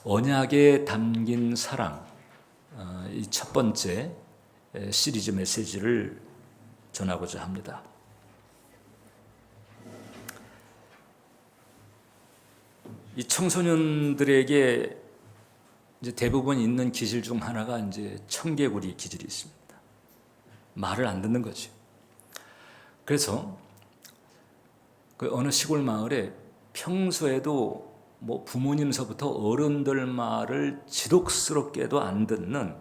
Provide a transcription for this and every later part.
언약에 담긴 사랑, 이 첫 번째 시리즈 메시지를 전하고자 합니다. 이 청소년들에게 이제 대부분 있는 기질 중 하나가 이제 청개구리 기질이 있습니다. 말을 안 듣는 거죠. 그래서 그 어느 시골 마을에 평소에도 뭐 부모님서부터 어른들 말을 지독스럽게도 안 듣는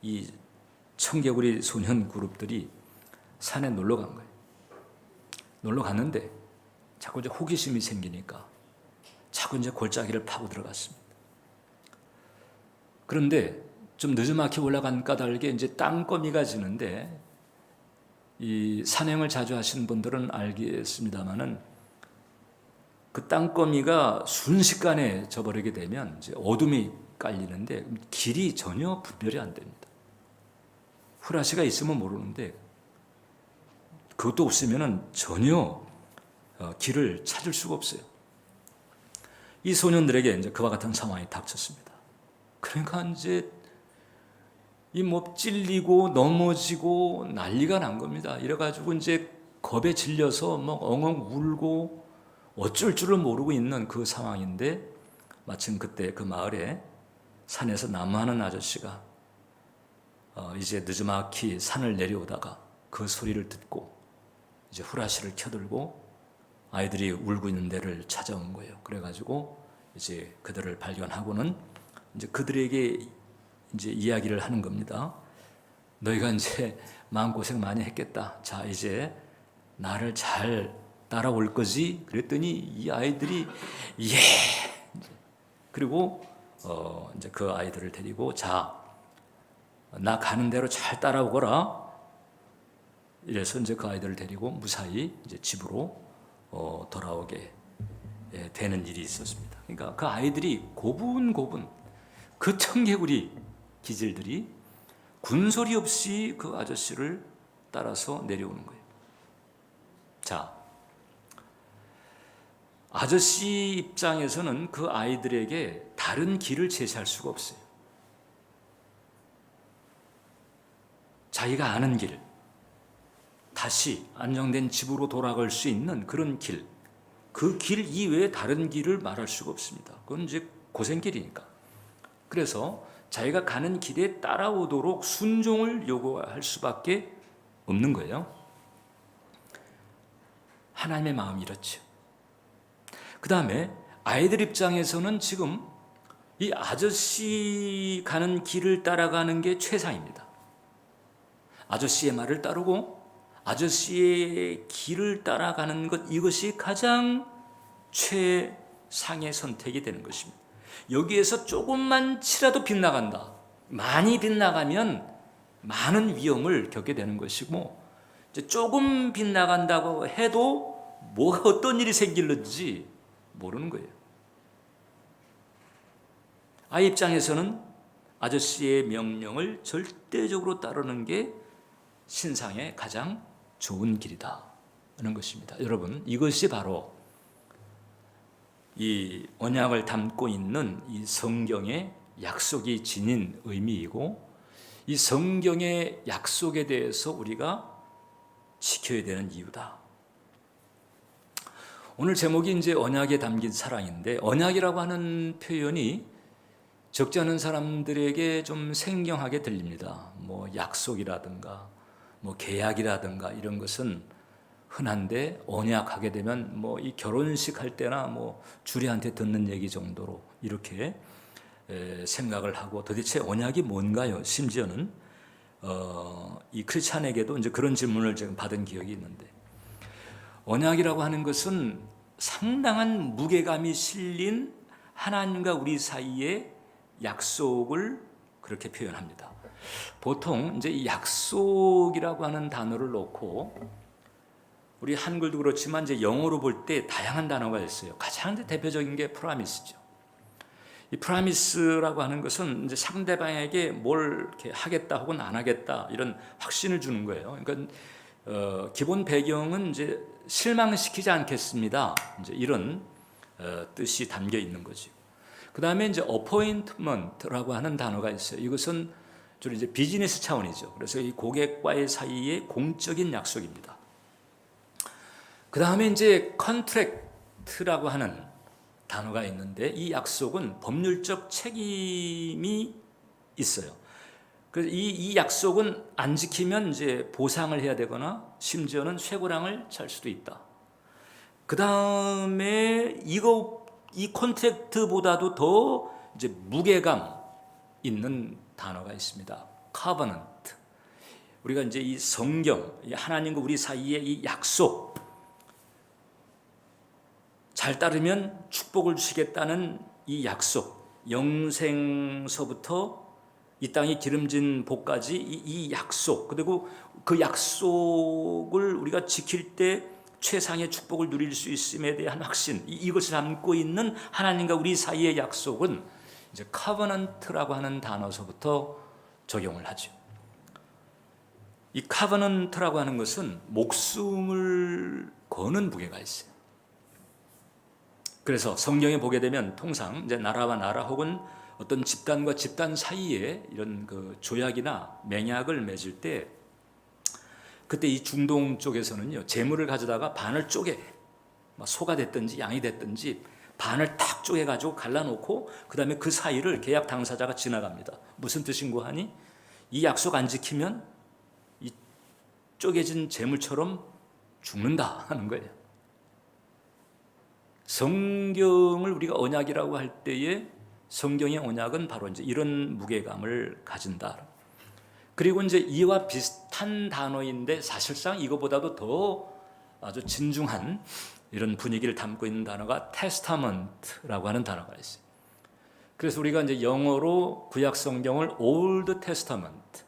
이 청개구리 소년 그룹들이 산에 놀러 간 거예요. 놀러 갔는데 자꾸 이제 호기심이 생기니까 자꾸 이제 골짜기를 파고 들어갔습니다. 그런데 좀 늦지막히 올라간 까닭에 이제 땅거미가 지는데, 이 산행을 자주 하시는 분들은 알겠습니다만은 그 땅거미가 순식간에 져버리게 되면 이제 어둠이 깔리는데 길이 전혀 분별이 안 됩니다. 후라시가 있으면 모르는데 그것도 없으면은 전혀 길을 찾을 수가 없어요. 이 소년들에게 이제 그와 같은 상황이 닥쳤습니다. 그러니까 이제 이 뭐 찔리고 넘어지고 난리가 난 겁니다. 이래가지고 이제 겁에 질려서 막 엉엉 울고 어쩔 줄을 모르고 있는 그 상황인데, 마침 그때 그 마을에 산에서 나무하는 아저씨가 이제 늦지막히 산을 내려오다가 그 소리를 듣고 이제 후라시를 켜들고 아이들이 울고 있는 데를 찾아온 거예요. 그래가지고 이제 그들을 발견하고는 이제 그들에게 이제 이야기를 하는 겁니다. 너희가 이제 마음고생 많이 했겠다. 자, 이제 나를 잘 따라올 거지? 그랬더니 이 아이들이 예. 그리고 이제 그 아이들을 데리고 자, 나 가는 대로 잘 따라오거라. 이래서 이제 그 아이들을 데리고 무사히 이제 집으로 돌아오게 되는 일이 있었습니다. 그러니까 그 아이들이 고분고분 그 청개구리 기질들이 군소리 없이 그 아저씨를 따라서 내려오는 거예요. 자, 아저씨 입장에서는 그 아이들에게 다른 길을 제시할 수가 없어요. 자기가 아는 길, 다시 안정된 집으로 돌아갈 수 있는 그런 길, 그 길 이외에 다른 길을 말할 수가 없습니다. 그건 이제 고생길이니까. 그래서 자기가 가는 길에 따라오도록 순종을 요구할 수밖에 없는 거예요. 하나님의 마음이 이렇죠. 그 다음에 아이들 입장에서는 지금 이 아저씨 가는 길을 따라가는 게 최상입니다. 아저씨의 말을 따르고 아저씨의 길을 따라가는 것, 이것이 가장 최상의 선택이 되는 것입니다. 여기에서 조금만 치라도 빗나간다, 많이 빗나가면 많은 위험을 겪게 되는 것이고, 이제 조금 빗나간다고 해도 뭐가 어떤 일이 생길는지 모르는 거예요. 아이 입장에서는 아저씨의 명령을 절대적으로 따르는 게 신상의 가장 좋은 길이다 하는 것입니다. 여러분, 이것이 바로 이 언약을 담고 있는 이 성경의 약속이 지닌 의미이고, 이 성경의 약속에 대해서 우리가 지켜야 되는 이유다. 오늘 제목이 이제 언약에 담긴 사랑인데, 언약이라고 하는 표현이 적지 않은 사람들에게 좀 생경하게 들립니다. 뭐 약속이라든가 뭐 계약이라든가 이런 것은 흔한데, 언약하게 되면 뭐 이 결혼식 할 때나 뭐 주례한테 듣는 얘기 정도로 이렇게 생각을 하고, 도대체 언약이 뭔가요? 심지어는 이 크리스찬에게도 이제 그런 질문을 제가 받은 기억이 있는데, 언약이라고 하는 것은 상당한 무게감이 실린 하나님과 우리 사이의 약속을 그렇게 표현합니다. 보통 이제 이 약속이라고 하는 단어를 놓고, 우리 한글도 그렇지만 이제 영어로 볼 때 다양한 단어가 있어요. 가장 대표적인 게 프라미스죠. 이 프라미스라고 하는 것은 이제 상대방에게 뭘 이렇게 하겠다 혹은 안 하겠다 이런 확신을 주는 거예요. 그러니까 기본 배경은 이제 실망시키지 않겠습니다, 이제 이런 뜻이 담겨 있는 거죠. 그 다음에 이제 appointment라고 하는 단어가 있어요. 이것은 주로 이제 비즈니스 차원이죠. 그래서 이 고객과의 사이의 공적인 약속입니다. 그 다음에 이제 contract라고 하는 단어가 있는데 이 약속은 법률적 책임이 있어요. 그래서 이 약속은 안 지키면 이제 보상을 해야 되거나 심지어는 쇠고랑을 찰 수도 있다. 그 다음에 이 콘트랙트보다도 더 이제 무게감 있는 단어가 있습니다. covenant. 우리가 이제 이 성경, 하나님과 우리 사이의 이 약속, 잘 따르면 축복을 주시겠다는 이 약속, 영생서부터 이 땅이 기름진 복까지 이 약속, 그리고 그 약속을 우리가 지킬 때 최상의 축복을 누릴 수 있음에 대한 확신, 이것을 담고 있는 하나님과 우리 사이의 약속은 이제 covenant라고 하는 단어서부터 적용을 하죠. 이 covenant라고 하는 것은 목숨을 거는 무게가 있어요. 그래서 성경에 보게 되면 통상 이제 나라와 나라 혹은 어떤 집단과 집단 사이에 이런 그 조약이나 맹약을 맺을 때 그때 이 중동 쪽에서는요, 재물을 가져다가 반을 쪼개, 소가 됐든지 양이 됐든지 반을 탁 쪼개가지고 갈라놓고 그 다음에 그 사이를 계약 당사자가 지나갑니다. 무슨 뜻인고 하니 이 약속 안 지키면 이 쪼개진 재물처럼 죽는다 하는 거예요. 성경을 우리가 언약이라고 할 때에 성경의 언약은 바로 이제 이런 무게감을 가진다. 그리고 이제 이와 비슷한 단어인데 사실상 이거보다도 더 아주 진중한 이런 분위기를 담고 있는 단어가 testament라고 하는 단어가 있어요. 그래서 우리가 이제 영어로 구약 성경을 Old Testament,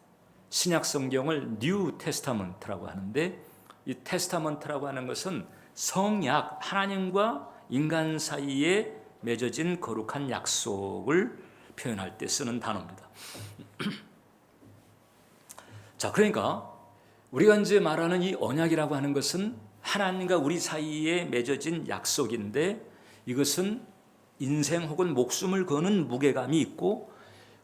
신약 성경을 New Testament라고 하는데 이 testament라고 하는 것은 성약, 하나님과 인간 사이에 맺어진 거룩한 약속을 표현할 때 쓰는 단어입니다. 자, 그러니까 우리가 이제 말하는 이 언약이라고 하는 것은 하나님과 우리 사이에 맺어진 약속인데 이것은 인생 혹은 목숨을 거는 무게감이 있고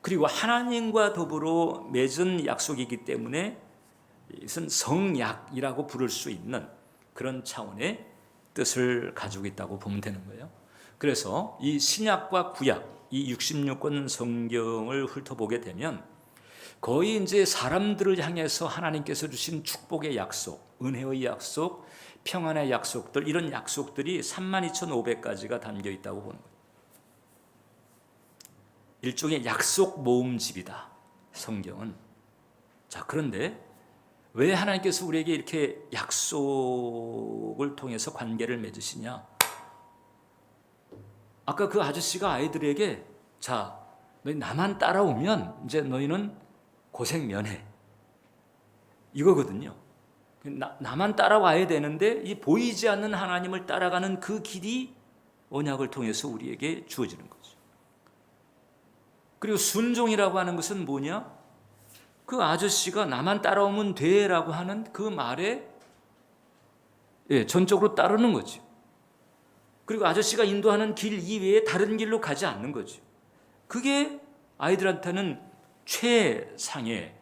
그리고 하나님과 더불어 맺은 약속이기 때문에 이것은 성약이라고 부를 수 있는 그런 차원의 뜻을 가지고 있다고 보면 되는 거예요. 그래서 이 신약과 구약, 이 66권 성경을 훑어보게 되면 거의 이제 사람들을 향해서 하나님께서 주신 축복의 약속, 은혜의 약속, 평안의 약속들, 이런 약속들이 32,500가지가 담겨 있다고 보는 거예요. 일종의 약속 모음집이다, 성경은. 자, 그런데 왜 하나님께서 우리에게 이렇게 약속을 통해서 관계를 맺으시냐? 아까 그 아저씨가 아이들에게 자, 너희 나만 따라오면 이제 너희는 고생 면해, 이거거든요. 나만 따라와야 되는데 이 보이지 않는 하나님을 따라가는 그 길이 언약을 통해서 우리에게 주어지는 거죠. 그리고 순종이라고 하는 것은 뭐냐? 그 아저씨가 나만 따라오면 돼라고 하는 그 말에 전적으로 따르는 거죠. 그리고 아저씨가 인도하는 길 이외에 다른 길로 가지 않는 거죠. 그게 아이들한테는 최상의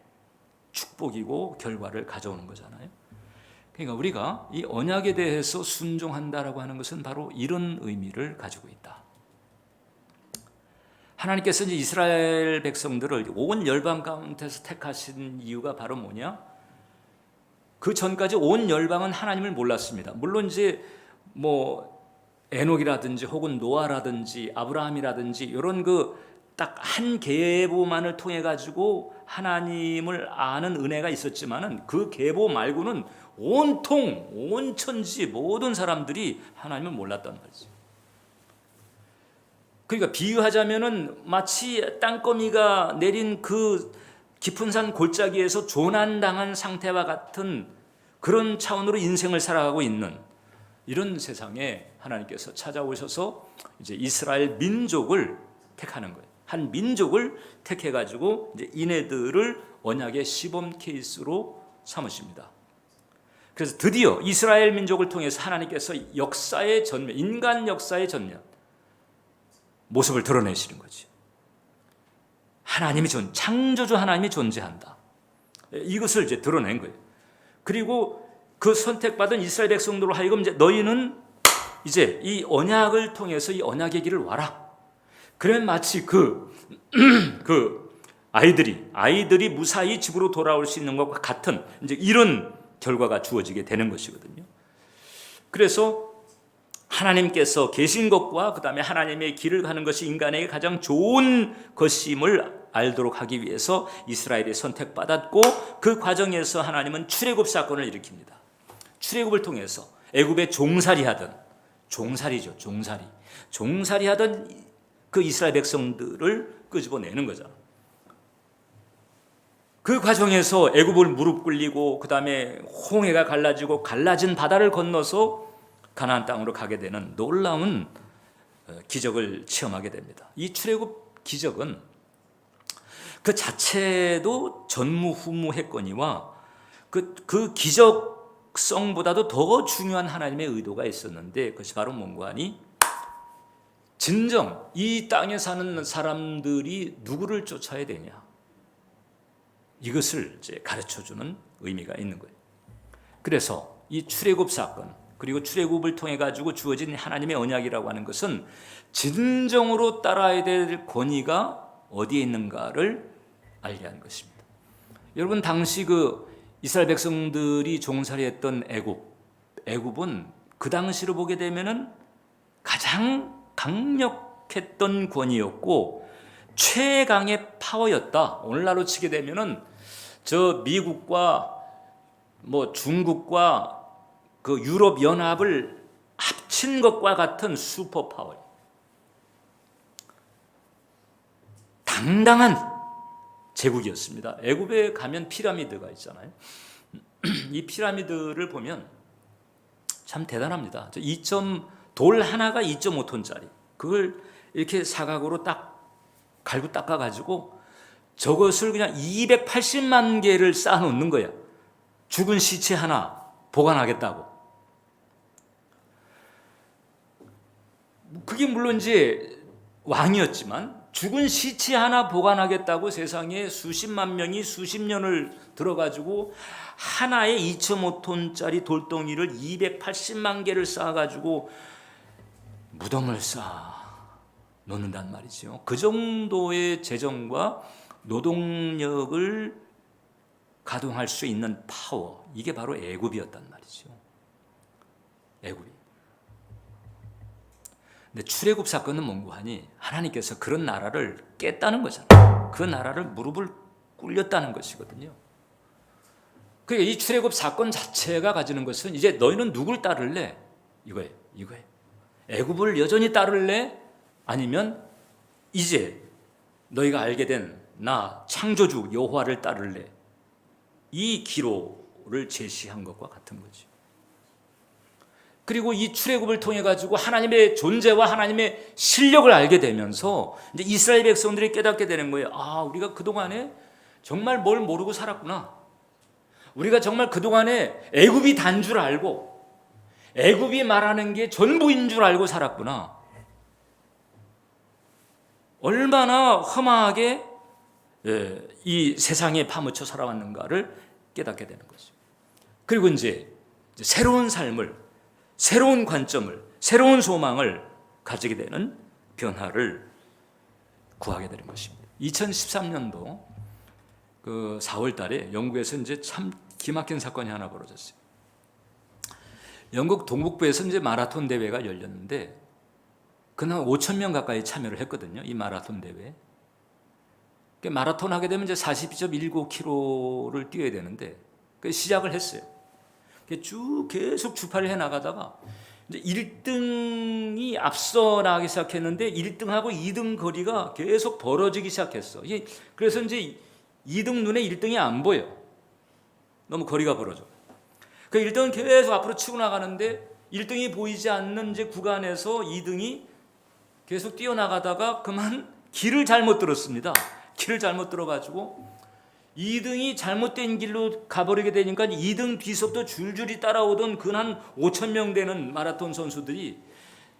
축복이고 결과를 가져오는 거잖아요. 그러니까 우리가 이 언약에 대해서 순종한다라고 하는 것은 바로 이런 의미를 가지고 있다. 하나님께서 이제 이스라엘 백성들을 온 열방 가운데서 택하신 이유가 바로 뭐냐? 그 전까지 온 열방은 하나님을 몰랐습니다. 물론 이제 에녹이라든지 혹은 노아라든지 아브라함이라든지 이런 그 딱 한 계보만을 통해 가지고 하나님을 아는 은혜가 있었지만은 그 계보 말고는 온통 온 천지 모든 사람들이 하나님을 몰랐단 말이죠. 그러니까 비유하자면은 마치 땅거미가 내린 그 깊은 산 골짜기에서 조난당한 상태와 같은 그런 차원으로 인생을 살아가고 있는 이런 세상에 하나님께서 찾아오셔서 이제 이스라엘 민족을 택하는 거예요. 한 민족을 택해 가지고 이제 이네들을 언약의 시범 케이스로 삼으십니다. 그래서 드디어 이스라엘 민족을 통해서 하나님께서 역사의 전면, 인간 역사의 전면, 모습을 드러내시는 거죠. 창조주 하나님이 존재한다. 이것을 이제 드러낸 거예요. 그리고 그 선택받은 이스라엘 백성들로 하여금 이제 너희는 이제 이 언약을 통해서 이 언약의 길을 와라. 그러면 마치 그 아이들이 무사히 집으로 돌아올 수 있는 것과 같은 이제 이런 결과가 주어지게 되는 것이거든요. 그래서 하나님께서 계신 것과 그다음에 하나님의 길을 가는 것이 인간에게 가장 좋은 것임을 알도록 하기 위해서 이스라엘이 선택받았고, 그 과정에서 하나님은 출애굽 사건을 일으킵니다. 출애굽을 통해서 애굽에 종살이하던 그 이스라엘 백성들을 끄집어내는 거잖아. 그 과정에서 애굽을 무릎 꿇리고 그다음에 홍해가 갈라지고 갈라진 바다를 건너서 가나안 땅으로 가게 되는 놀라운 기적을 체험하게 됩니다. 이 출애굽 기적은 그 자체도 전무후무했거니와 그 기적성보다도 더 중요한 하나님의 의도가 있었는데, 그것이 바로 뭔가 하니 진정 이 땅에 사는 사람들이 누구를 쫓아야 되냐, 이것을 이제 가르쳐주는 의미가 있는 거예요. 그래서 이 출애굽 사건, 그리고 출애굽을 통해 가지고 주어진 하나님의 언약이라고 하는 것은 진정으로 따라야 될 권위가 어디에 있는가를 알게 한 것입니다. 여러분, 당시 그 이스라엘 백성들이 종살이했던 애굽은 그 당시로 보게 되면은 가장 강력했던 권위였고 최강의 파워였다. 오늘날로 치게 되면은 저 미국과 뭐 중국과 그 유럽 연합을 합친 것과 같은 슈퍼 파워. 당당한 제국이었습니다. 애굽에 가면 피라미드가 있잖아요. 이 피라미드를 보면 참 대단합니다. 돌 하나가 2.5톤짜리. 그걸 이렇게 사각으로 딱 갈고 닦아가지고 저것을 그냥 280만 개를 쌓아놓는 거야. 죽은 시체 하나 보관하겠다고. 그게 물론 이제 왕이었지만 죽은 시체 하나 보관하겠다고 세상에 수십만 명이 수십 년을 들어가지고 하나의 2.5톤짜리 돌덩이를 280만 개를 쌓아가지고 무덤을 쌓아 놓는단 말이죠. 그 정도의 재정과 노동력을 가동할 수 있는 파워, 이게 바로 애굽이었단 말이죠. 애굽이. 근데 출애굽 사건은 뭔고 하니 하나님께서 그런 나라를 깼다는 거잖아요. 그 나라를 무릎을 꿇렸다는 것이거든요. 그러니까 이 출애굽 사건 자체가 가지는 것은 이제 너희는 누굴 따를래? 이거예요. 애굽을 여전히 따를래? 아니면 이제 너희가 알게 된 나 창조주 여호와를 따를래? 이 기로를 제시한 것과 같은 거죠. 그리고 이 출애굽을 통해 가지고 하나님의 존재와 하나님의 실력을 알게 되면서 이제 이스라엘 백성들이 깨닫게 되는 거예요. 아, 우리가 그동안에 정말 뭘 모르고 살았구나. 우리가 정말 그동안에 애굽이 단 줄 알고 애굽이 말하는 게 전부인 줄 알고 살았구나. 얼마나 험하게 이 세상에 파묻혀 살아왔는가를 깨닫게 되는 거죠. 그리고 이제 새로운 삶을, 새로운 관점을, 새로운 소망을 가지게 되는 변화를 구하게 되는 것입니다. 2013년도 그 4월 달에 영국에서 이제 참 기막힌 사건이 하나 벌어졌어요. 영국 동북부에서 이제 마라톤 대회가 열렸는데 그날 5천 명 가까이 참여를 했거든요. 이 마라톤 대회. 마라톤 하게 되면 이제 42.19km를 뛰어야 되는데 시작을 했어요. 계속 주파를 해 나가다가 이제 1등이 앞서 나가기 시작했는데 1등하고 2등 거리가 계속 벌어지기 시작했어. 그래서 이제 2등 눈에 1등이 안 보여. 너무 거리가 벌어져. 그 1등은 계속 앞으로 치고 나가는데 1등이 보이지 않는 이제 구간에서 2등이 계속 뛰어나가다가 그만 길을 잘못 들었습니다. 길을 잘못 들어가지고 2등이 잘못된 길로 가버리게 되니까 2등 뒤서부터 줄줄이 따라오던 그 한 5천 명 되는 마라톤 선수들이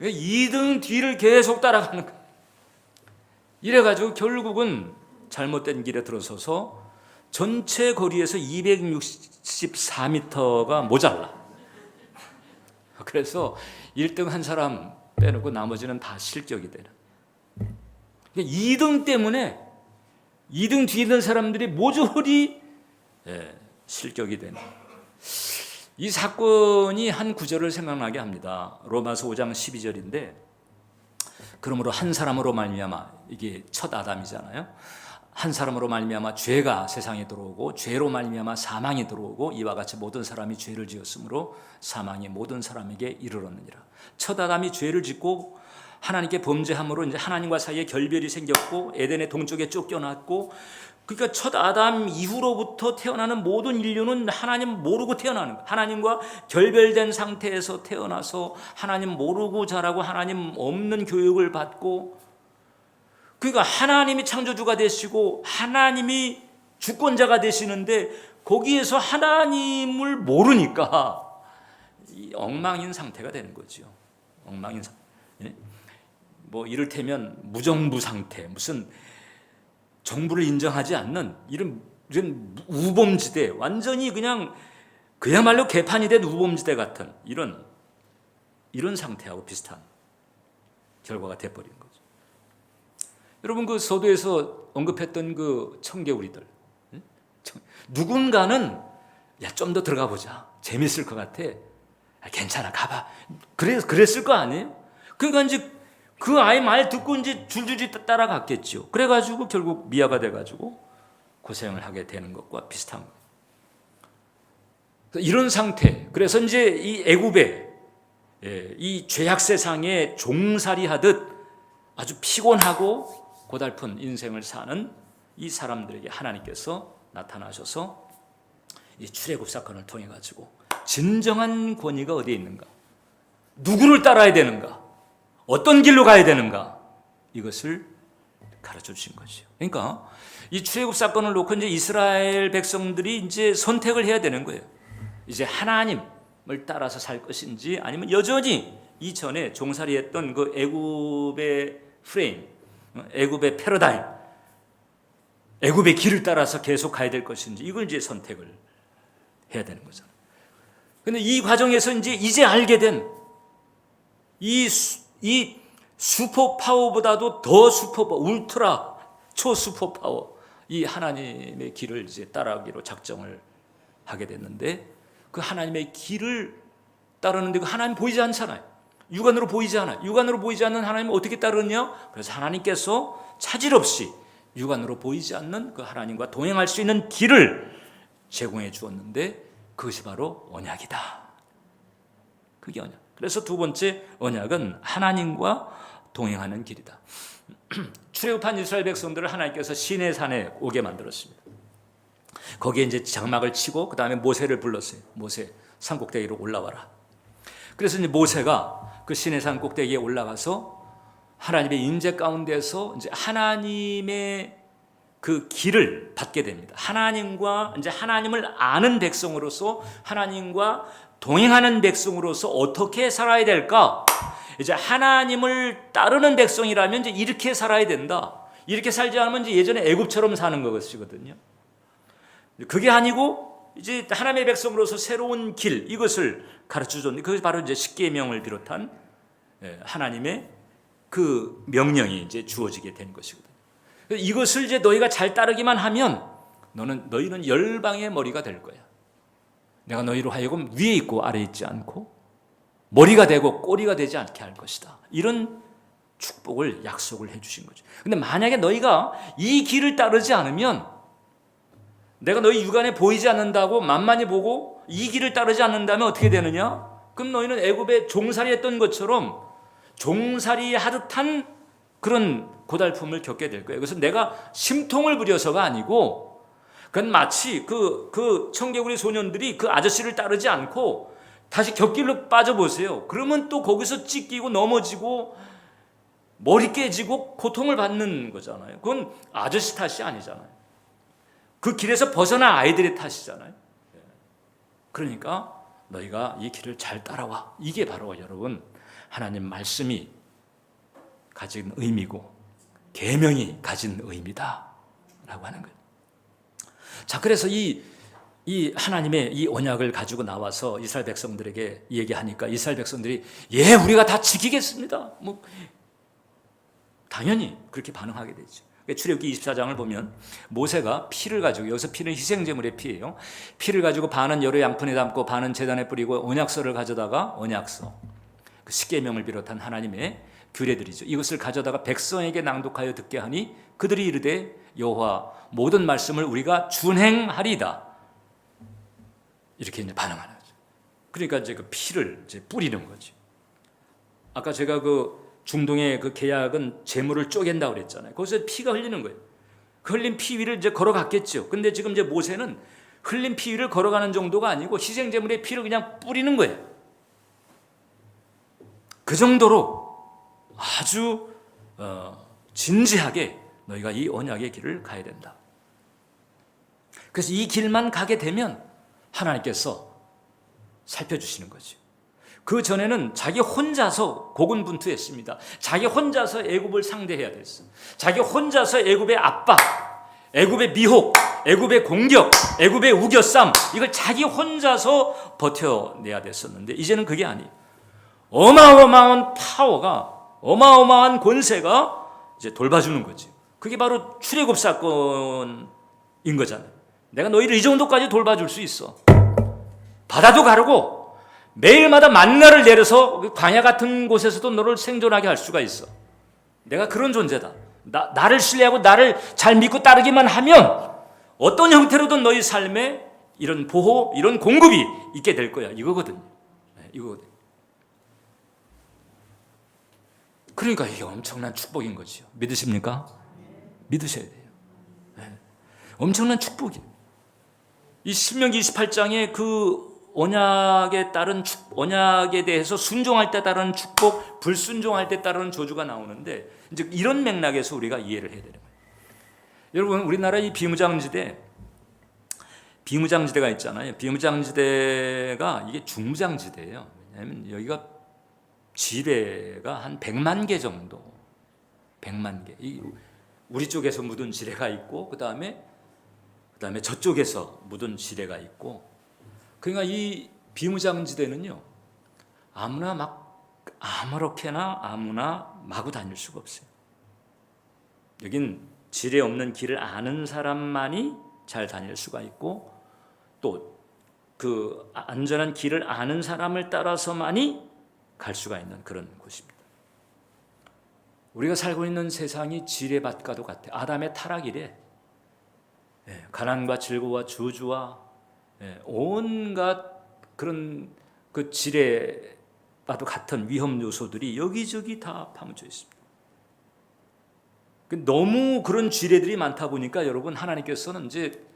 2등 뒤를 계속 따라가는 거예요. 이래가지고 결국은 잘못된 길에 들어서서 전체 거리에서 264m가 모자라. 그래서 1등 한 사람 빼놓고 나머지는 다 실격이 되는. 2등 때문에 2등 뒤에 있는 사람들이 모조리 실격이 되는. 이 사건이 한 구절을 생각나게 합니다. 로마서 5장 12절인데 그러므로 한 사람으로 말미암아, 이게 첫 아담이잖아요. 한 사람으로 말미암아 죄가 세상에 들어오고 죄로 말미암아 사망이 들어오고 이와 같이 모든 사람이 죄를 지었으므로 사망이 모든 사람에게 이르렀느니라. 첫 아담이 죄를 짓고 하나님께 범죄함으로 이제 하나님과 사이에 결별이 생겼고 에덴의 동쪽에 쫓겨났고, 그러니까 첫 아담 이후로부터 태어나는 모든 인류는 하나님 모르고 태어나는 거예요. 하나님과 결별된 상태에서 태어나서 하나님 모르고 자라고 하나님 없는 교육을 받고, 그러니까 하나님이 창조주가 되시고 하나님이 주권자가 되시는데 거기에서 하나님을 모르니까 이 엉망인 상태가 되는 거죠. 엉망인 상태. 뭐 이를테면 무정부 상태, 무슨 정부를 인정하지 않는 이런 우범지대, 완전히 그냥 그야말로 개판이 된 우범지대 같은 이런 상태하고 비슷한 결과가 돼버린 거죠. 여러분, 그 서두에서 언급했던 그 청개구리들, 누군가는 야, 좀 더 들어가 보자, 재밌을 것 같아, 괜찮아, 가봐, 그랬을 거 아니에요? 그러니까 이제 그 아이 말 듣고 이제 줄줄이 따라갔겠죠. 그래가지고 결국 미아가 돼가지고 고생을 하게 되는 것과 비슷한 거예요. 이런 상태. 그래서 이제 이 애굽에 이 죄악 세상에 종살이하듯 아주 피곤하고 고달픈 인생을 사는 이 사람들에게 하나님께서 나타나셔서 이 출애굽 사건을 통해 가지고 진정한 권위가 어디에 있는가, 누구를 따라야 되는가, 어떤 길로 가야 되는가, 이것을 가르쳐 주신 거죠. 그러니까 이 출애굽 사건을 놓고 이제 이스라엘 백성들이 이제 선택을 해야 되는 거예요. 이제 하나님을 따라서 살 것인지 아니면 여전히 이전에 종살이했던 그 애굽의 프레임, 애굽의 패러다임, 애굽의 길을 따라서 계속 가야 될 것인지, 이걸 이제 선택을 해야 되는 거잖아요. 근데 이 과정에서 이제 알게 된 이 슈퍼 파워보다도 더 슈퍼 파워, 울트라 초 슈퍼 파워, 이 하나님의 길을 이제 따라가기로 작정을 하게 됐는데, 그 하나님의 길을 따르는데 그 하나님 보이지 않잖아요. 육안으로 보이지 않아요. 육안으로 보이지 않는 하나님을 어떻게 따르느냐? 그래서 하나님께서 차질 없이 육안으로 보이지 않는 그 하나님과 동행할 수 있는 길을 제공해 주었는데, 그것이 바로 언약이다. 그게 언약. 그래서 두 번째 언약은 하나님과 동행하는 길이다. 출애굽한 이스라엘 백성들을 하나님께서 시내산에 오게 만들었습니다. 거기에 이제 장막을 치고 그 다음에 모세를 불렀어요. 모세, 산 꼭대기로 올라와라. 그래서 이제 모세가 그 시내산 꼭대기에 올라가서 하나님의 인재 가운데서 이제 하나님의 그 길을 받게 됩니다. 하나님과 이제 하나님을 아는 백성으로서, 하나님과 동행하는 백성으로서 어떻게 살아야 될까? 이제 하나님을 따르는 백성이라면 이제 이렇게 살아야 된다. 이렇게 살지 않으면 이제 예전에 애굽처럼 사는 것이거든요. 그게 아니고 이제 하나님의 백성으로서 새로운 길, 이것을 가르쳐 줬는데, 그것이 바로 이제 십계명을 비롯한 하나님의 그 명령이 이제 주어지게 된 것이거든요. 이것을 이제 너희가 잘 따르기만 하면 너희는 열방의 머리가 될 거야. 내가 너희로 하여금 위에 있고 아래에 있지 않고 머리가 되고 꼬리가 되지 않게 할 것이다. 이런 축복을 약속을 해 주신 거죠. 근데 만약에 너희가 이 길을 따르지 않으면, 내가 너희 육안에 보이지 않는다고 만만히 보고 이 길을 따르지 않는다면 어떻게 되느냐? 그럼 너희는 애굽에 종살이 했던 것처럼 종살이 하듯한 그런 고달픔을 겪게 될 거예요. 그래서 내가 심통을 부려서가 아니고, 그건 마치 그 청개구리 소년들이 그 아저씨를 따르지 않고 다시 곁길로 빠져보세요. 그러면 또 거기서 찢기고 넘어지고 머리 깨지고 고통을 받는 거잖아요. 그건 아저씨 탓이 아니잖아요. 그 길에서 벗어난 아이들의 탓이잖아요. 그러니까 너희가 이 길을 잘 따라와. 이게 바로 여러분 하나님 말씀이 가진 의미고, 계명이 가진 의미다라고 하는 거예요. 자, 그래서 이 하나님의 이 언약을 가지고 나와서 이스라엘 백성들에게 얘기하니까 이스라엘 백성들이 예, 우리가 다 지키겠습니다. 뭐 당연히 그렇게 반응하게 되죠. 출애굽기 24장을 보면 모세가 피를 가지고, 여기서 피는 희생제물의 피예요. 피를 가지고 반은 여러 양푼에 담고 반은 제단에 뿌리고 언약서를 가져다가, 언약서, 그 십계명을 비롯한 하나님의 규례들이죠. 이것을 가져다가 백성에게 낭독하여 듣게 하니 그들이 이르되 여호와 모든 말씀을 우리가 준행하리이다. 이렇게 이제 반응하는 거죠. 그러니까 이제 그 피를 이제 뿌리는 거죠. 아까 제가 그 중동의 그 계약은 재물을 쪼갠다고 그랬잖아요. 거기서 피가 흘리는 거예요. 그 흘린 피 위를 이제 걸어갔겠죠. 근데 지금 이제 모세는 흘린 피 위를 걸어가는 정도가 아니고 희생제물의 피를 그냥 뿌리는 거예요. 그 정도로 아주 진지하게 너희가 이 언약의 길을 가야 된다. 그래서 이 길만 가게 되면 하나님께서 살펴주시는 거죠. 그 전에는 자기 혼자서 고군분투했습니다. 자기 혼자서 애굽을 상대해야 됐어. 자기 혼자서 애굽의 압박, 애굽의 미혹, 애굽의 공격, 애굽의 우겨쌈, 이걸 자기 혼자서 버텨내야 됐었는데 이제는 그게 아니에요. 어마어마한 파워가, 어마어마한 권세가 이제 돌봐주는 거지. 그게 바로 출애굽 사건인 거잖아요. 내가 너희를 이 정도까지 돌봐줄 수 있어. 바다도 가르고 매일마다 만나를 내려서 광야 같은 곳에서도 너를 생존하게 할 수가 있어. 내가 그런 존재다. 나를 신뢰하고 나를 잘 믿고 따르기만 하면 어떤 형태로든 너희 삶에 이런 보호, 이런 공급이 있게 될 거야. 이거거든요. 이거거든요. 그러니까 이게 엄청난 축복인 거죠. 믿으십니까? 믿으셔야 돼요. 엄청난 축복이에요. 이 신명기 28장에 그 언약에 따른 언약에 대해서 순종할 때 따르는 축복, 불순종할 때 따르는 저주가 나오는데 이제 이런 맥락에서 우리가 이해를 해야 되는 거예요. 여러분, 우리나라 이 비무장지대가 있잖아요. 비무장지대가 이게 중무장지대예요. 왜냐하면 여기가 지뢰가 한 100만 개 정도, 100만 개. 우리 쪽에서 묻은 지뢰가 있고 그다음에 저쪽에서 묻은 지뢰가 있고. 그러니까 이 비무장지대는요, 아무렇게나 아무나 마구 다닐 수가 없어요. 여긴 지뢰 없는 길을 아는 사람만이 잘 다닐 수가 있고 또 그 안전한 길을 아는 사람을 따라서만이 갈 수가 있는 그런 곳입니다. 우리가 살고 있는 세상이 지뢰밭과도 같아요. 아담의 타락이래. 가난과 질고와 저주와 온갖 그런 그 지뢰와도 같은 위험 요소들이 여기저기 다 파묻혀 있습니다. 너무 그런 지뢰들이 많다 보니까 여러분, 하나님께서는 이제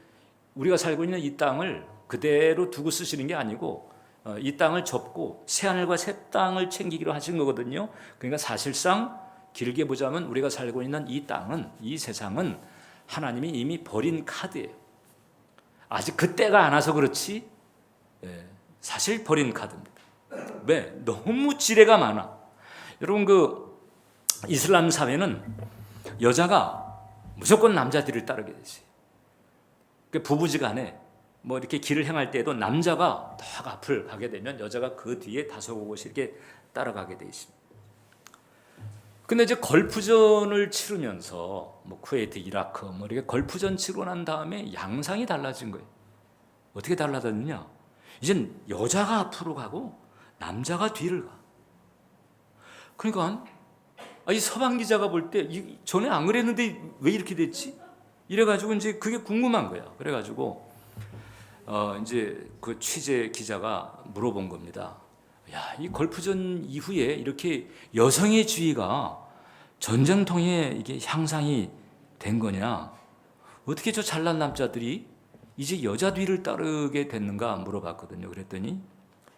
우리가 살고 있는 이 땅을 그대로 두고 쓰시는 게 아니고 이 땅을 접고 새하늘과 새 땅을 챙기기로 하신 거거든요. 그러니까 사실상 길게 보자면 우리가 살고 있는 이 땅은, 이 세상은 하나님이 이미 버린 카드예요. 아직 그때가 안 와서 그렇지 사실 버린 카드입니다. 왜? 너무 지뢰가 많아. 여러분, 그 이슬람 사회는 여자가 무조건 남자 뒤를 따르게 되지. 부부지간에 뭐 이렇게 길을 행할 때에도 남자가 딱 앞을 가게 되면 여자가 그 뒤에 다소곳이 이렇게 따라가게 돼 있습니다. 근데 이제 걸프전을 치르면서 뭐 쿠웨이트, 이라크 뭐 이렇게 걸프전 치르고 난 다음에 양상이 달라진 거예요. 어떻게 달라졌느냐? 이젠 여자가 앞으로 가고 남자가 뒤를 가. 그러니까 이 서방 기자가 볼 때 전에 안 그랬는데 왜 이렇게 됐지? 이래가지고 이제 그게 궁금한 거야. 그래가지고 이제 그 취재 기자가 물어본 겁니다. 야, 이 걸프전 이후에 이렇게 여성의 지위가 전쟁통에 이게 향상이 된 거냐? 어떻게 저 잘난 남자들이 이제 여자 뒤를 따르게 됐는가 물어봤거든요. 그랬더니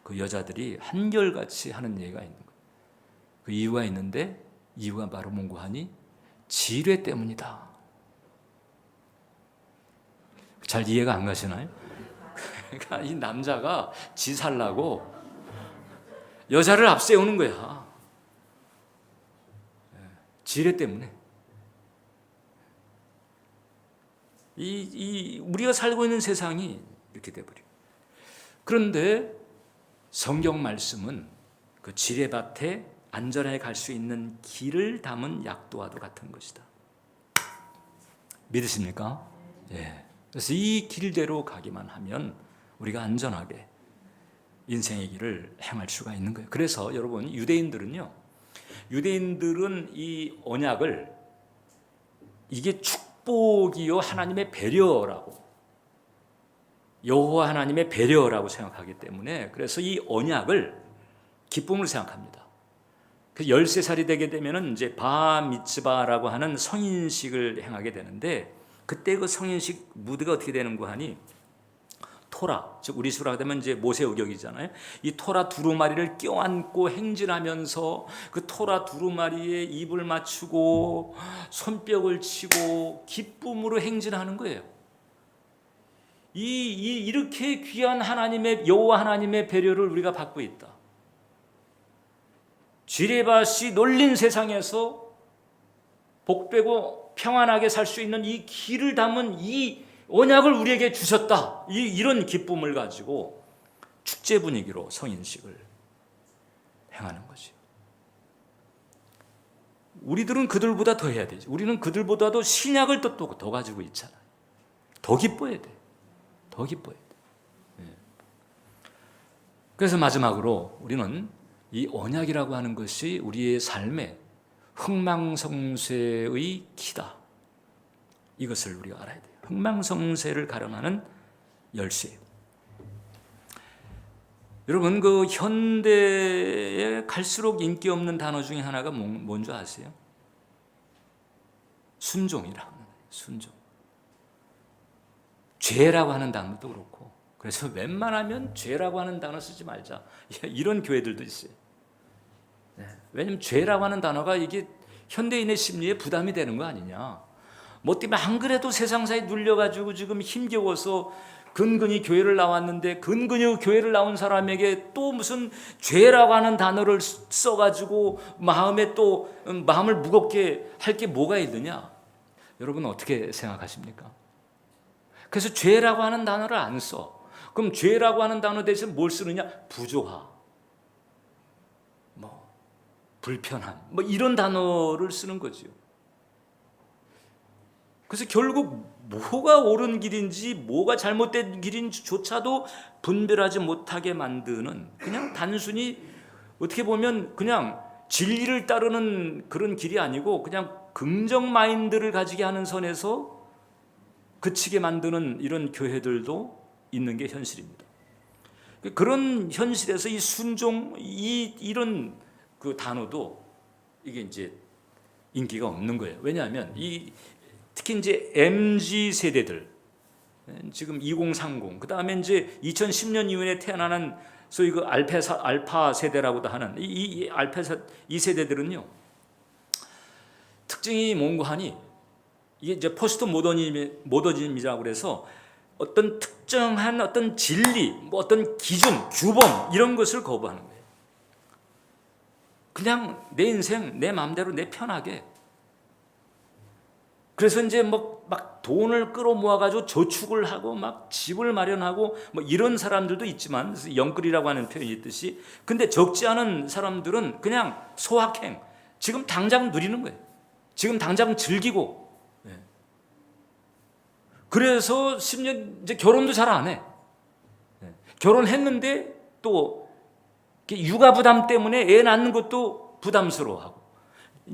그 여자들이 한결같이 하는 얘기가 있는 거예요. 그 이유가 있는데 이유가 바로 뭔고 하니 지뢰 때문이다. 잘 이해가 안 가시나요? 그러니까 이 남자가 지 살라고 여자를 앞세우는 거야. 지뢰 때문에. 우리가 살고 있는 세상이 이렇게 돼버려. 그런데 성경 말씀은 그 지뢰밭에 안전하게 갈 수 있는 길을 담은 약도와도 같은 것이다. 믿으십니까? 예. 그래서 이 길대로 가기만 하면 우리가 안전하게 인생의 길을 행할 수가 있는 거예요. 그래서 여러분, 유대인들은 이 언약을 이게 축복이요 하나님의 배려라고, 여호와 하나님의 배려라고 생각하기 때문에, 그래서 이 언약을 기쁨으로 생각합니다. 그 13살이 되게 되면은 이제 바 미츠바라고 하는 성인식을 행하게 되는데, 그때 그 성인식 무드가 어떻게 되는가 하니, 토라, 즉 우리 식으로 하면 이제 모세오경이잖아요. 이 토라 두루마리를 껴안고 행진하면서 그 토라 두루마리에 입을 맞추고 손뼉을 치고 기쁨으로 행진하는 거예요. 이렇게 귀한 하나님의, 여호와 하나님의 배려를 우리가 받고 있다. 지뢰밭이 놀린 세상에서 복되고 평안하게 살 수 있는 이 길을 담은 이 언약을 우리에게 주셨다. 이런 기쁨을 가지고 축제 분위기로 성인식을 행하는 거죠. 우리들은 그들보다 더 해야 되죠. 우리는 그들보다도 신약을 또 더 가지고 있잖아요. 더 기뻐야 돼. 더 기뻐야 돼. 그래서 마지막으로 우리는 이 언약이라고 하는 것이 우리의 삶의 흥망성쇠의 키다. 이것을 우리가 알아야 돼요. 흥망성쇠를 가름하는 열쇠. 여러분, 그 현대에 갈수록 인기 없는 단어 중에 하나가 뭔지 아세요? 순종이라고 하는 거예요. 순종. 죄라고 하는 단어도 그렇고, 그래서 웬만하면 죄라고 하는 단어 쓰지 말자, 이런 교회들도 있어요. 왜냐하면 죄라고 하는 단어가 이게 현대인의 심리에 부담이 되는 거 아니냐. 뭐 때문에 안 그래도 세상사에 눌려가지고 지금 힘겨워서 근근히 교회를 나왔는데, 근근히 교회를 나온 사람에게 또 무슨 죄라고 하는 단어를 써가지고 마음을 무겁게 할 게 뭐가 있느냐. 여러분 어떻게 생각하십니까? 그래서 죄라고 하는 단어를 안 써. 그럼 죄라고 하는 단어 대신 뭘 쓰느냐? 부조화, 불편함, 이런 단어를 쓰는 거죠. 그래서 결국 뭐가 옳은 길인지 뭐가 잘못된 길인지조차도 분별하지 못하게 만드는, 그냥 단순히 어떻게 보면 그냥 진리를 따르는 그런 길이 아니고 그냥 긍정 마인드를 가지게 하는 선에서 그치게 만드는 이런 교회들도 있는 게 현실입니다. 그런 현실에서 이 순종, 이런 그 단어도 이게 이제 인기가 없는 거예요. 왜냐하면 특히 이제 MZ 세대들, 지금 2030, 그 다음에 이제 2010년 이후에 태어나는 소위 그 알파 세대라고도 하는 이 세대들은요, 특징이 뭔가 하니, 이게 이제 포스트 모더니즘이라고 그래서 어떤 특정한 어떤 진리, 어떤 기준, 규범, 이런 것을 거부하는 거예요. 그냥 내 인생 내 마음대로 내 편하게. 그래서 이제 막 돈을 끌어모아가지고 저축을 하고 막 집을 마련하고 이런 사람들도 있지만, 영끌이라고 하는 표현이 있듯이, 근데 적지 않은 사람들은 그냥 소확행, 지금 당장 누리는 거예요. 지금 당장 즐기고. 그래서 10년 이제 결혼도 잘 안 해. 결혼했는데 또 육아 부담 때문에 애 낳는 것도 부담스러워하고,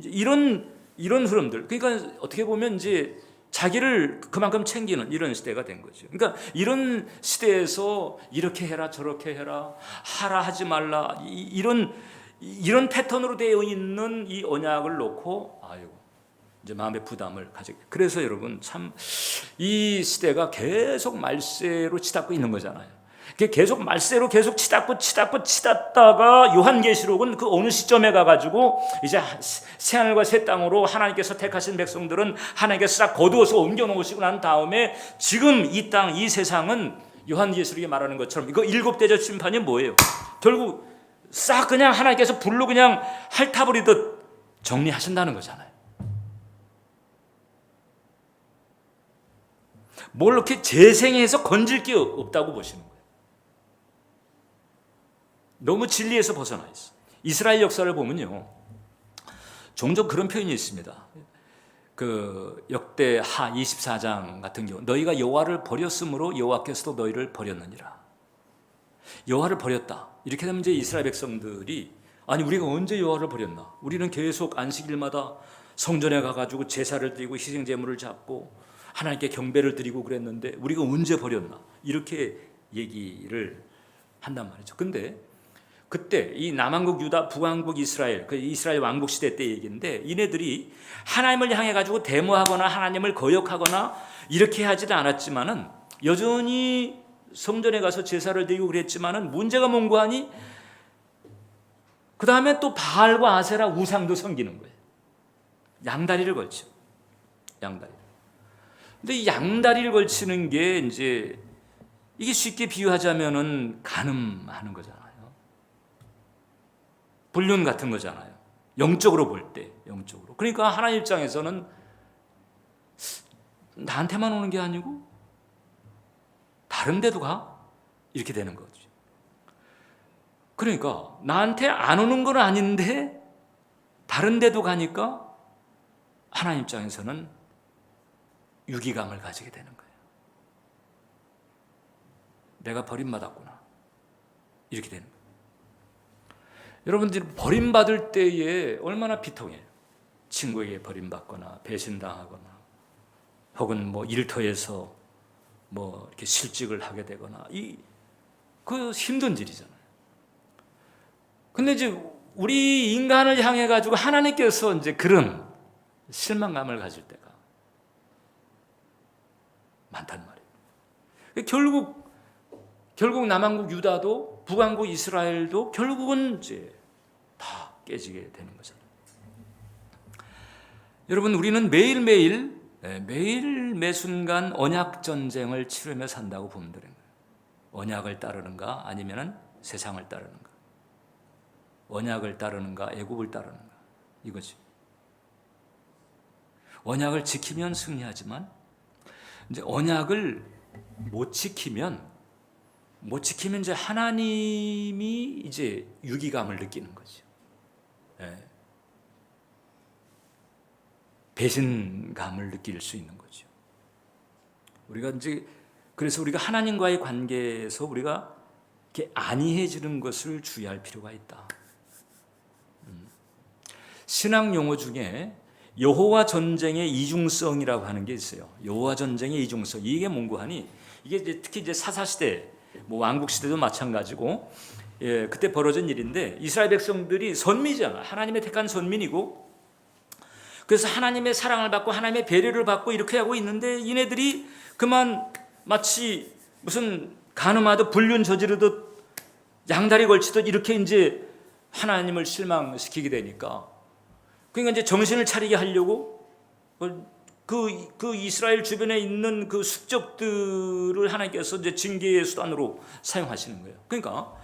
이런 흐름들. 그러니까 어떻게 보면 이제 자기를 그만큼 챙기는 이런 시대가 된 거죠. 그러니까 이런 시대에서 이렇게 해라 저렇게 해라, 하라 하지 말라, 이런 패턴으로 되어 있는 이 언약을 놓고 이제 마음의 부담을 가지게. 그래서 여러분, 참 이 시대가 계속 말세로 치닫고 있는 거잖아요. 계속 말세로 계속 치닫다가 요한계시록은 그 어느 시점에 가가지고 이제 새하늘과 새 땅으로 하나님께서 택하신 백성들은 하나님께서 싹 거두어서 옮겨놓으시고 난 다음에 지금 이 땅, 이 세상은 요한계시록이 말하는 것처럼 이거 7대접 심판이 뭐예요? 결국 싹 그냥 하나님께서 불로 그냥 핥아버리듯 정리하신다는 거잖아요. 뭘 이렇게 재생해서 건질 게 없다고 보시는 거예요. 너무 진리에서 벗어나 있어. 이스라엘 역사를 보면요, 종종 그런 표현이 있습니다. 그 역대하 24장 같은 경우, 너희가 여호와를 버렸으므로 여호와께서도 너희를 버렸느니라. 여호와를 버렸다. 이렇게 되면 이제 이스라엘 백성들이, 아니 우리가 언제 여호와를 버렸나? 우리는 계속 안식일마다 성전에 가가지고 제사를 드리고 희생 제물을 잡고 하나님께 경배를 드리고 그랬는데 우리가 언제 버렸나? 이렇게 얘기를 한단 말이죠. 근데 그때 이 남왕국 유다, 북왕국 이스라엘, 그 이스라엘 왕국 시대 때 얘기인데, 이네들이 하나님을 향해 가지고 데모하거나 하나님을 거역하거나 이렇게 하지도 않았지만은 여전히 성전에 가서 제사를 드리고 그랬지만은 문제가 뭔가 하니 그 다음에 또 바알과 아세라 우상도 섬기는 거예요. 양다리를 걸쳐. 양다리. 근데 이 양다리를 걸치는 게 이제 이게 쉽게 비유하자면은 간음하는 거잖아요. 불륜 같은 거잖아요. 영적으로 볼 때, 영적으로. 그러니까 하나님 입장에서는 나한테만 오는 게 아니고 다른 데도 가? 이렇게 되는 거죠. 그러니까 나한테 안 오는 건 아닌데 다른 데도 가니까 하나님 입장에서는 유기감을 가지게 되는 거예요. 내가 버림받았구나. 이렇게 되는 거예요. 여러분들이 버림받을 때에 얼마나 비통해요. 친구에게 버림받거나 배신당하거나 혹은 뭐 일터에서 뭐 이렇게 실직을 하게 되거나 그 힘든 일이잖아요. 근데 이제 우리 인간을 향해 가지고 하나님께서 이제 그런 실망감을 가질 때가 많단 말이에요. 결국 남왕국 유다도 북왕국 이스라엘도 결국은 이제 다 깨지게 되는 거잖아요. 여러분, 우리는 매일 매 순간 언약 전쟁을 치르며 산다고 보면 되는 거예요. 언약을 따르는가 아니면은 세상을 따르는가, 언약을 따르는가 애굽을 따르는가, 이거지. 언약을 지키면 승리하지만 이제 언약을 못 지키면 이제 하나님이 이제 유기감을 느끼는 거죠. 배신감을 느낄 수 있는 거죠. 우리가 이제 그래서 우리가 하나님과의 관계에서 우리가 이렇게 안이해지는 것을 주의할 필요가 있다. 신학 용어 중에 여호와 전쟁의 이중성이라고 하는 게 있어요. 여호와 전쟁의 이중성. 이게 뭔고 하니, 이게 이제 특히 이제 사사 시대, 뭐 왕국 시대도 마찬가지고, 그때 벌어진 일인데, 이스라엘 백성들이 선민이잖아. 하나님의 택한 선민이고, 그래서 하나님의 사랑을 받고 하나님의 배려를 받고 이렇게 하고 있는데, 이네들이 그만 마치 무슨 간음하듯 불륜 저지르듯 양다리 걸치듯 이렇게 이제 하나님을 실망시키게 되니까, 그러니까 이제 정신을 차리게 하려고 그 이스라엘 주변에 있는 그 숙적들을 하나님께서 이제 징계의 수단으로 사용하시는 거예요. 그러니까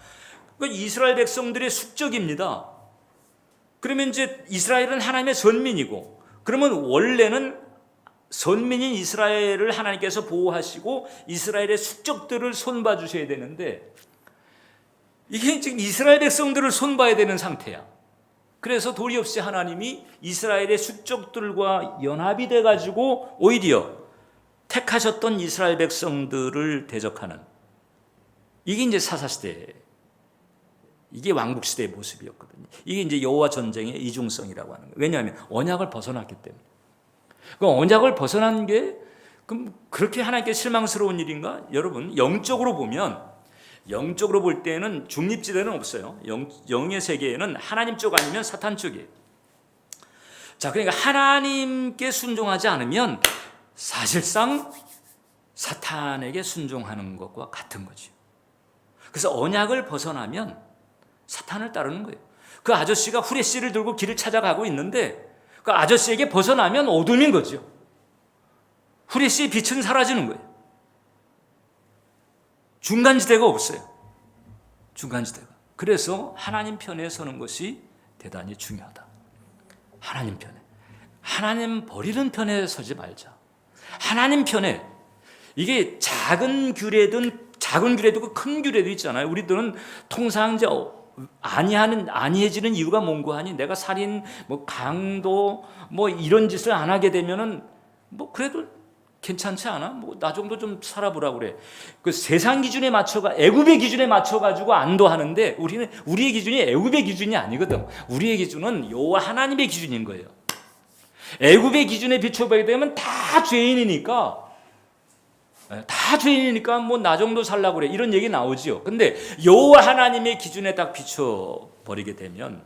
이스라엘 백성들의 숙적입니다. 그러면 이제 이스라엘은 하나님의 선민이고, 그러면 원래는 선민인 이스라엘을 하나님께서 보호하시고 이스라엘의 숙적들을 손봐 주셔야 되는데, 이게 지금 이스라엘 백성들을 손봐야 되는 상태야. 그래서 도리 없이 하나님이 이스라엘의 숙적들과 연합이 돼가지고 오히려 택하셨던 이스라엘 백성들을 대적하는, 이게 이제 사사시대, 이게 왕국시대의 모습이었거든요. 이게 이제 여호와 전쟁의 이중성이라고 하는 거예요. 왜냐하면 언약을 벗어났기 때문에. 그 언약을 벗어난 게 그럼 그렇게 하나님께 실망스러운 일인가? 여러분, 영적으로 볼 때는 중립지대는 없어요. 영의 세계에는 하나님 쪽 아니면 사탄 쪽이에요. 자, 그러니까 하나님께 순종하지 않으면 사실상 사탄에게 순종하는 것과 같은 거죠. 그래서 언약을 벗어나면 사탄을 따르는 거예요. 그 아저씨가 후레쉬를 들고 길을 찾아가고 있는데 그 아저씨에게 벗어나면 어둠인 거죠. 후레쉬의 빛은 사라지는 거예요. 중간지대가 없어요. 중간지대가. 그래서 하나님 편에 서는 것이 대단히 중요하다. 하나님 편에. 하나님 버리는 편에 서지 말자. 하나님 편에. 이게 작은 규례도 큰 규례도 있잖아요. 우리들은 통상 이제 아니해지는 이유가 뭔고 하니 내가 살인, 뭐 강도, 뭐 이런 짓을 안 하게 되면은 뭐 그래도 괜찮지 않아? 뭐 나 정도 좀 살아보라고 그래. 그 세상 기준에 맞춰가 애굽의 기준에 맞춰 가지고 안도하는데 우리의 기준이 애굽의 기준이 아니거든. 우리의 기준은 여호와 하나님의 기준인 거예요. 애굽의 기준에 비춰보게 되면 다 죄인이니까 뭐 나 정도 살라고 그래 이런 얘기 나오지요. 근데 여호와 하나님의 기준에 딱 비춰 버리게 되면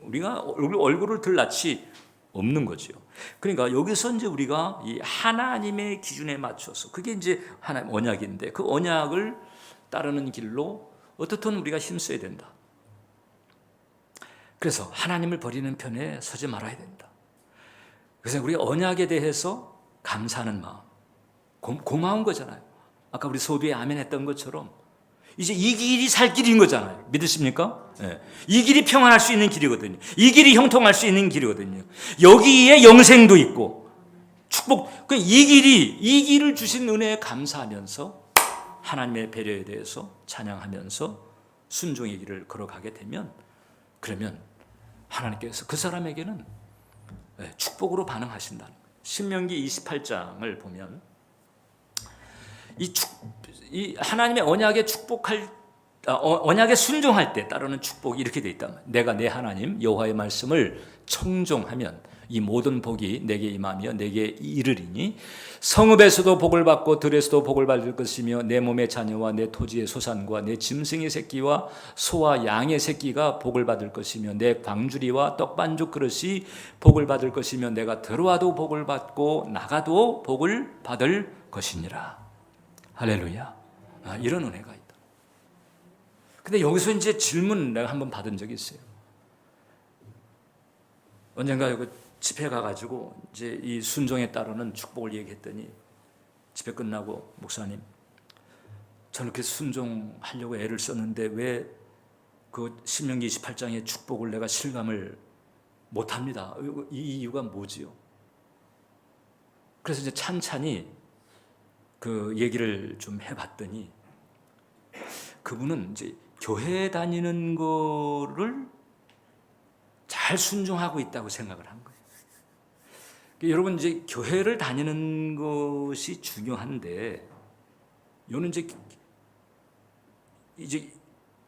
우리가 얼굴을 들 낯이 없는 거죠. 그러니까 여기서 이제 우리가 이 하나님의 기준에 맞춰서 그게 이제 하나님 언약인데 그 언약을 따르는 길로 어떻든 우리가 힘써야 된다. 그래서 하나님을 버리는 편에 서지 말아야 된다. 그래서 우리 언약에 대해서 감사하는 마음, 고마운 거잖아요. 아까 우리 소비에 아멘 했던 것처럼 이제 이 길이 살 길인 거잖아요. 믿으십니까? 네. 이 길이 평안할 수 있는 길이거든요. 이 길이 형통할 수 있는 길이거든요. 여기에 영생도 있고 축복. 이 길을 주신 은혜에 감사하면서 하나님의 배려에 대해서 찬양하면서 순종의 길을 걸어가게 되면 그러면 하나님께서 그 사람에게는 축복으로 반응하신다는 거예요. 신명기 28장을 보면 이 하나님의 언약에 언약에 순종할 때 따르는 축복이 이렇게 돼 있다. 내가 내 하나님 여호와의 말씀을 청종하면 이 모든 복이 내게 임하며 내게 이르리니 성읍에서도 복을 받고 들에서도 복을 받을 것이며 내 몸의 자녀와 내 토지의 소산과 내 짐승의 새끼와 소와 양의 새끼가 복을 받을 것이며 내 광주리와 떡반죽 그릇이 복을 받을 것이며 내가 들어와도 복을 받고 나가도 복을 받을 것이니라. 할렐루야. 이런 은혜가 있다. 근데 여기서 이제 질문 내가 한번 받은 적이 있어요. 언젠가 여기 집회 가가지고 이제 이 순종에 따르는 축복을 얘기했더니 집회 끝나고 목사님, 저는 그렇게 순종하려고 애를 썼는데 왜 그 신명기 28장의 축복을 내가 실감을 못합니다. 이 이유가 뭐지요? 그래서 이제 찬찬히 그 얘기를 좀 해봤더니 그분은 이제 교회 다니는 거를 잘 순종하고 있다고 생각을 한 거예요. 여러분 이제 교회를 다니는 것이 중요한데 요는 이제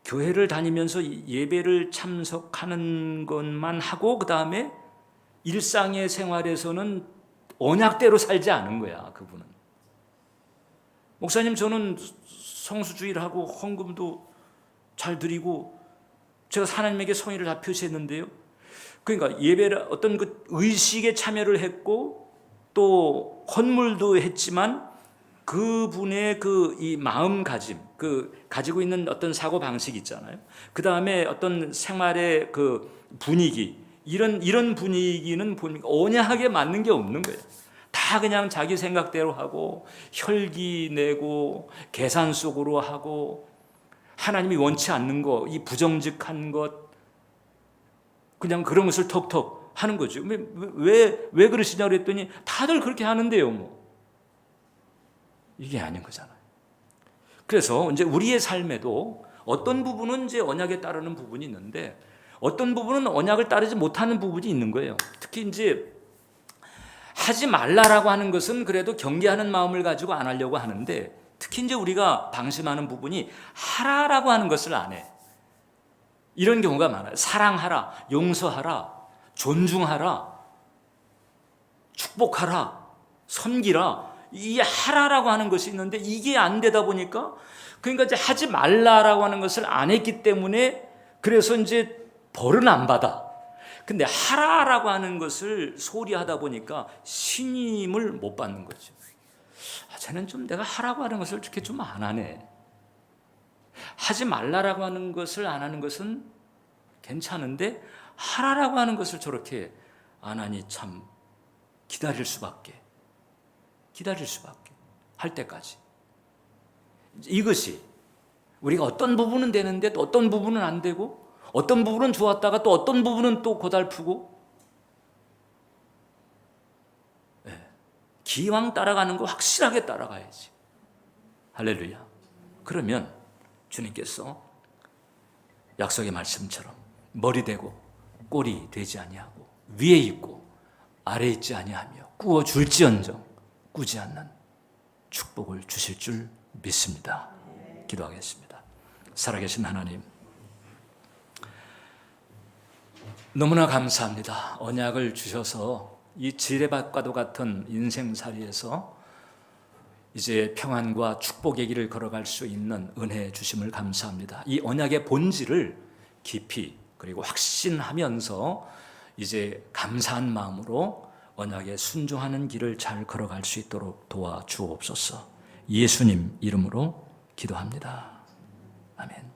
교회를 다니면서 예배를 참석하는 것만 하고 그 다음에 일상의 생활에서는 언약대로 살지 않은 거야 그분은. 목사님 저는 성수주의를 하고 헌금도 잘 드리고 제가 하나님에게 성의를 다 표시했는데요. 그러니까 예배를 어떤 그 의식에 참여를 했고 또 헌물도 했지만 그분의 그 이 마음가짐, 그 가지고 있는 어떤 사고 방식 있잖아요. 그 다음에 어떤 생활의 그 분위기 이런 분위기는 보니까 언약에 맞는 게 없는 거예요. 다 그냥 자기 생각대로 하고 혈기 내고 계산 속으로 하고 하나님이 원치 않는 거, 이 부정직한 것 그냥 그런 것을 턱턱 하는 거죠. 왜 그러시냐고 그랬더니 다들 그렇게 하는데요. 뭐 이게 아닌 거잖아요. 그래서 이제 우리의 삶에도 어떤 부분은 이제 언약에 따르는 부분이 있는데 어떤 부분은 언약을 따르지 못하는 부분이 있는 거예요. 특히 이제 하지 말라라고 하는 것은 그래도 경계하는 마음을 가지고 안 하려고 하는데 특히 이제 우리가 방심하는 부분이 하라라고 하는 것을 안 해. 이런 경우가 많아요. 사랑하라, 용서하라, 존중하라, 축복하라, 섬기라. 이 하라라고 하는 것이 있는데 이게 안 되다 보니까 그러니까 이제 하지 말라라고 하는 것을 안 했기 때문에 그래서 이제 벌은 안 받아. 근데 하라라고 하는 것을 소홀히 하다 보니까 신임을 못 받는 거죠. 쟤는 좀 내가 하라고 하는 것을 이렇게 좀 안 하네. 하지 말라라고 하는 것을 안 하는 것은 괜찮은데 하라라고 하는 것을 저렇게 안 하니 참 기다릴 수밖에 할 때까지. 이것이 우리가 어떤 부분은 되는데 또 어떤 부분은 안 되고 어떤 부분은 좋았다가 또 어떤 부분은 또 고달프고 기왕 따라가는 거 확실하게 따라가야지. 할렐루야. 그러면 주님께서 약속의 말씀처럼 머리 되고 꼬리 되지 아니하고 위에 있고 아래에 있지 아니하며 꾸어 줄지언정 꾸지 않는 축복을 주실 줄 믿습니다. 기도하겠습니다. 살아계신 하나님, 너무나 감사합니다. 언약을 주셔서 이 지뢰밭과도 같은 인생살이에서 이제 평안과 축복의 길을 걸어갈 수 있는 은혜 주심을 감사합니다. 이 언약의 본질을 깊이 그리고 확신하면서 이제 감사한 마음으로 언약에 순종하는 길을 잘 걸어갈 수 있도록 도와주옵소서. 예수님 이름으로 기도합니다. 아멘.